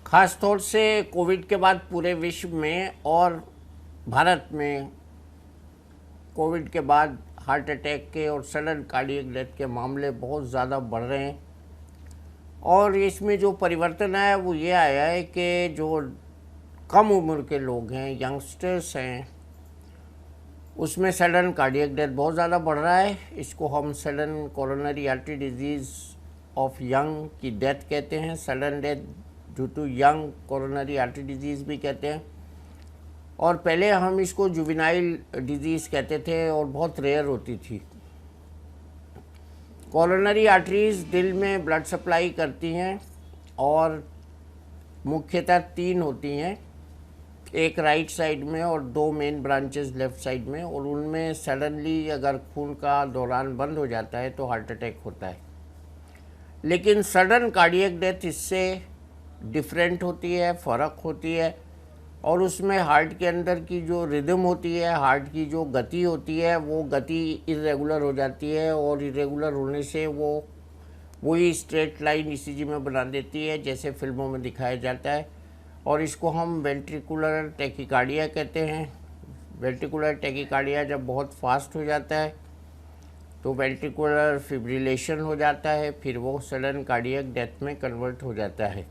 ख़ास तौर से कोविड के बाद पूरे विश्व में और भारत में कोविड के बाद हार्ट अटैक के और सडन कार्डियक डेथ के मामले बहुत ज़्यादा बढ़ रहे हैं। और इसमें जो परिवर्तन आया वो ये आया है कि जो कम उम्र के लोग हैं, यंगस्टर्स हैं, उसमें सडन कार्डियक डेथ बहुत ज़्यादा बढ़ रहा है। इसको हम sudden coronary artery disease of young की डेथ कहते हैं, sudden death due to young coronary artery disease भी कहते हैं। और पहले हम इसको जुवेनाइल डिजीज़ कहते थे और बहुत रेयर होती थी। कोरोनरी आर्टरीज दिल में ब्लड सप्लाई करती हैं और मुख्यतः 3 होती हैं, एक राइट साइड में और 2 मेन ब्रांचेस लेफ़्ट साइड में। और उनमें सडनली अगर खून का दौरान बंद हो जाता है तो हार्ट अटैक होता है। लेकिन सडन कार्डियक डेथ इससे डिफरेंट होती है, फ़र्क होती है। और उसमें हार्ट के अंदर की जो रिदम होती है, हार्ट की जो गति होती है, वो गति इरेगुलर हो जाती है और इरेगुलर होने से वो वही स्ट्रेट लाइन ईसीजी में बना देती है जैसे फिल्मों में दिखाया जाता है। और इसको हम वेंट्रिकुलर टैकीकार्डिया कहते हैं। वेंट्रिकुलर टैकीकार्डिया जब बहुत फास्ट हो जाता है तो वेंट्रिकुलर फिब्रिलेशन हो जाता है, फिर वो सडन कार्डियक डेथ में कन्वर्ट हो जाता है।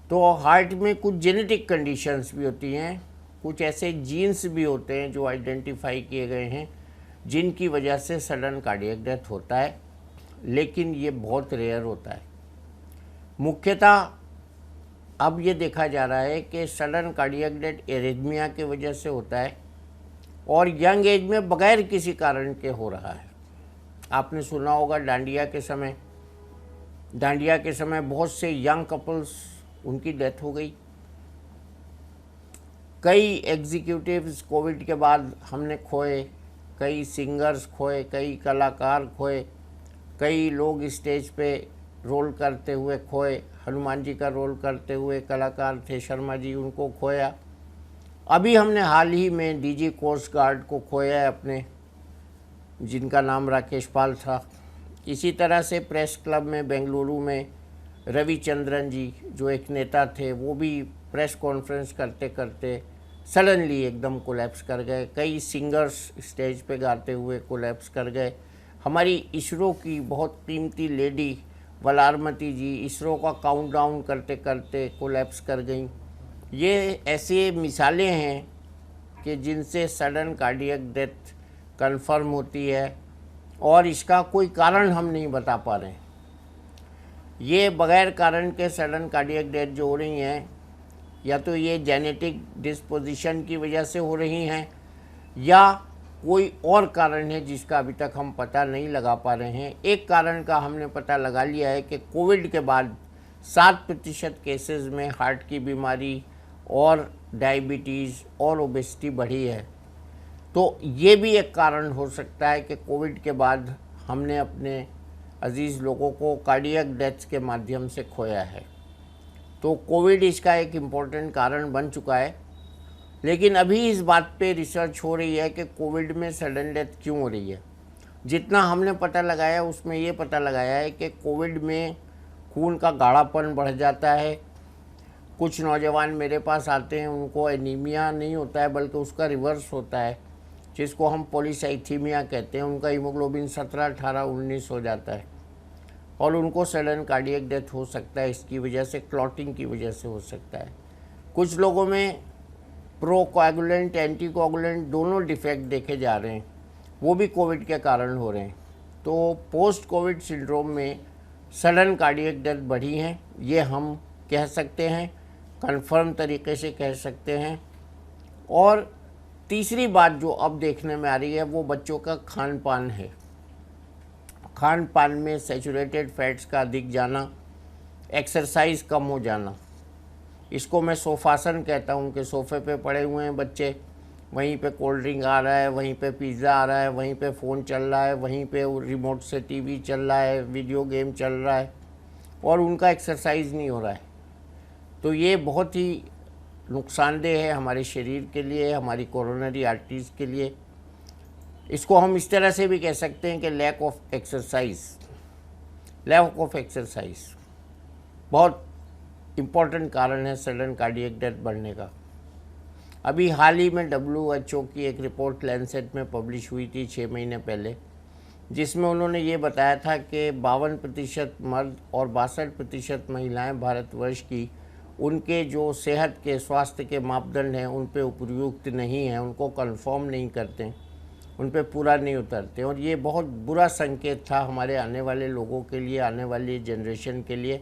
तो हार्ट में कुछ जेनेटिक कंडीशंस भी होती हैं, कुछ ऐसे जीन्स भी होते हैं जो आइडेंटिफाई किए गए हैं जिनकी वजह से सडन कार्डियक डेथ होता है, लेकिन ये बहुत रेयर होता है। मुख्यतः अब ये देखा जा रहा है कि सडन कार्डियक डेथ एरिथमिया की वजह से होता है और यंग एज में बगैर किसी कारण के हो रहा है। आपने सुना होगा डांडिया के समय बहुत से यंग कपल्स उनकी डेथ हो गई। कई एग्जीक्यूटिव्स कोविड के बाद हमने खोए, कई सिंगर्स खोए, कई कलाकार खोए, कई लोग स्टेज पे रोल करते हुए खोए। हनुमान जी का रोल करते हुए कलाकार थे शर्मा जी, उनको खोया। अभी हमने हाल ही में डीजी कोस्ट गार्ड को खोया है अपने, जिनका नाम राकेश पाल था। इसी तरह से प्रेस क्लब में बेंगलुरु में रविचंद्रन जी जो एक नेता थे, वो भी प्रेस कॉन्फ्रेंस करते करते सडनली एकदम कोलैप्स कर गए। कई सिंगर्स स्टेज पे गाते हुए कोलैप्स कर गए। हमारी इसरो की बहुत कीमती लेडी वलारमती जी इसरो का काउंटडाउन करते करते कोलैप्स कर गई। ये ऐसे मिसालें हैं कि जिनसे सडन कार्डियक डेथ कन्फर्म होती है और इसका कोई कारण हम नहीं बता पा रहे हैं। ये बगैर कारण के सडन कार्डियक डेथ जो हो रही हैं, या तो ये जेनेटिक डिस्पोजिशन की वजह से हो रही हैं या कोई और कारण है जिसका अभी तक हम पता नहीं लगा पा रहे हैं। एक कारण का हमने पता लगा लिया है कि कोविड के बाद 7% केसेस में हार्ट की बीमारी और डायबिटीज़ और ओबेसिटी बढ़ी है। तो ये भी एक कारण हो सकता है कि कोविड के बाद हमने अपने अजीज़ लोगों को कार्डियक डेथ के माध्यम से खोया है। तो कोविड इसका एक इम्पोर्टेंट कारण बन चुका है। लेकिन अभी इस बात पे रिसर्च हो रही है कि कोविड में सडन डेथ क्यों हो रही है। जितना हमने पता लगाया उसमें ये पता लगाया है कि कोविड में खून का गाढ़ापन बढ़ जाता है। कुछ नौजवान मेरे पास आते हैं, उनको एनीमिया नहीं होता है बल्कि उसका रिवर्स होता है, जिसको हम पॉलीसाइथीमिया कहते हैं। उनका हीमोग्लोबिन 17, 18, 19 हो जाता है और उनको सडन कार्डियक डेथ हो सकता है। इसकी वजह से क्लॉटिंग की वजह से हो सकता है। कुछ लोगों में प्रोकोएगुलेंट, एंटीकोएगुलेंट दोनों डिफेक्ट देखे जा रहे हैं, वो भी कोविड के कारण हो रहे हैं। तो पोस्ट कोविड सिंड्रोम में सडन कार्डियक डेथ बढ़ी हैं, ये हम कह सकते हैं, कंफर्म तरीके से कह सकते हैं। और तीसरी बात जो अब देखने में आ रही है वो बच्चों का खान पान है। खान पान में सैचुरेटेड फैट्स का अधिक जाना, एक्सरसाइज कम हो जाना, इसको मैं सोफासन कहता हूँ कि सोफे पे पड़े हुए हैं बच्चे, वहीं पे कोल्ड ड्रिंक आ रहा है, वहीं पे पिज़्ज़ा आ रहा है, वहीं पे फ़ोन चल रहा है, वहीं पे रिमोट से टीवी चल रहा है, वीडियो गेम चल रहा है और उनका एक्सरसाइज नहीं हो रहा है। तो ये बहुत ही नुकसानदेह है हमारे शरीर के लिए, हमारी कोरोनरी आर्टरीज़ के लिए। इसको हम इस तरह से भी कह सकते हैं कि लैक ऑफ एक्सरसाइज बहुत इम्पॉर्टेंट कारण है सडन कार्डियक डेथ बढ़ने का। अभी हाल ही में WHO की एक रिपोर्ट लैंसेट में पब्लिश हुई थी 6 महीने पहले, जिसमें उन्होंने ये बताया था कि 52% मर्द और 62% महिलाएं भारतवर्ष की उनके जो सेहत के स्वास्थ्य के मापदंड हैं उन पे उपयुक्त नहीं हैं, उनको कंफर्म नहीं करते, उन पे पूरा नहीं उतरते। और ये बहुत बुरा संकेत था हमारे आने वाले लोगों के लिए, आने वाली जनरेशन के लिए।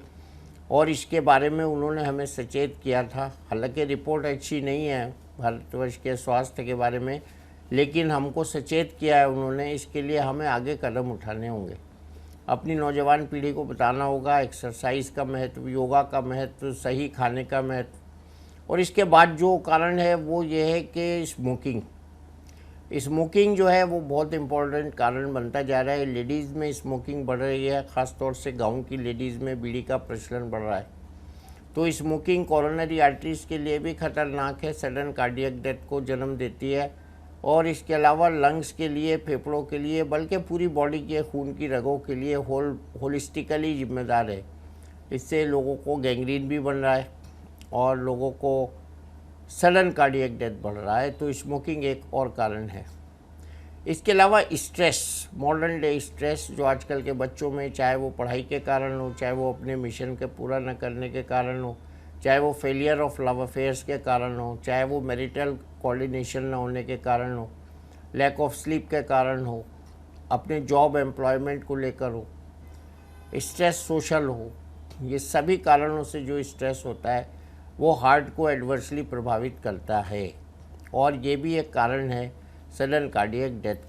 और इसके बारे में उन्होंने हमें सचेत किया था। हालांकि रिपोर्ट अच्छी नहीं है भारतवर्ष के स्वास्थ्य के बारे में, लेकिन हमको सचेत किया है उन्होंने। इसके लिए हमें आगे कदम उठाने होंगे, अपनी नौजवान पीढ़ी को बताना होगा एक्सरसाइज का महत्व, योगा का महत्व, सही खाने का महत्व। और इसके बाद जो कारण है वो ये है कि स्मोकिंग जो है वो बहुत इम्पोर्टेंट कारण बनता जा रहा है। लेडीज़ में स्मोकिंग बढ़ रही है, ख़ास तौर से गांव की लेडीज़ में बीड़ी का प्रचलन बढ़ रहा है। तो स्मोकिंग कोरोनरी आर्टरीज के लिए भी खतरनाक है, सडन कार्डियक डेथ को जन्म देती है। और इसके अलावा लंग्स के लिए, फेफड़ों के लिए, बल्कि पूरी बॉडी के खून की रगों के लिए होलिस्टिकली जिम्मेदार है। इससे लोगों को गैंग्रीन भी बन रहा है और लोगों को सडन कार्डियक डेथ बढ़ रहा है। तो स्मोकिंग एक और कारण है। इसके अलावा स्ट्रेस, मॉडर्न डे स्ट्रेस जो आजकल के बच्चों में, चाहे वो पढ़ाई के कारण हो, चाहे वो अपने मिशन के पूरा न करने के कारण हो, चाहे वो फेलियर ऑफ लव अफेयर्स के कारण हो, चाहे वो मैरिटल कोऑर्डिनेशन न होने के कारण हो, लैक ऑफ स्लीप के कारण हो, अपने जॉब एम्प्लॉयमेंट को लेकर हो, स्ट्रेस सोशल हो, ये सभी कारणों से जो स्ट्रेस होता है वो हार्ट को एडवर्सली प्रभावित करता है। और ये भी एक कारण है सडन कार्डियक डेथ का।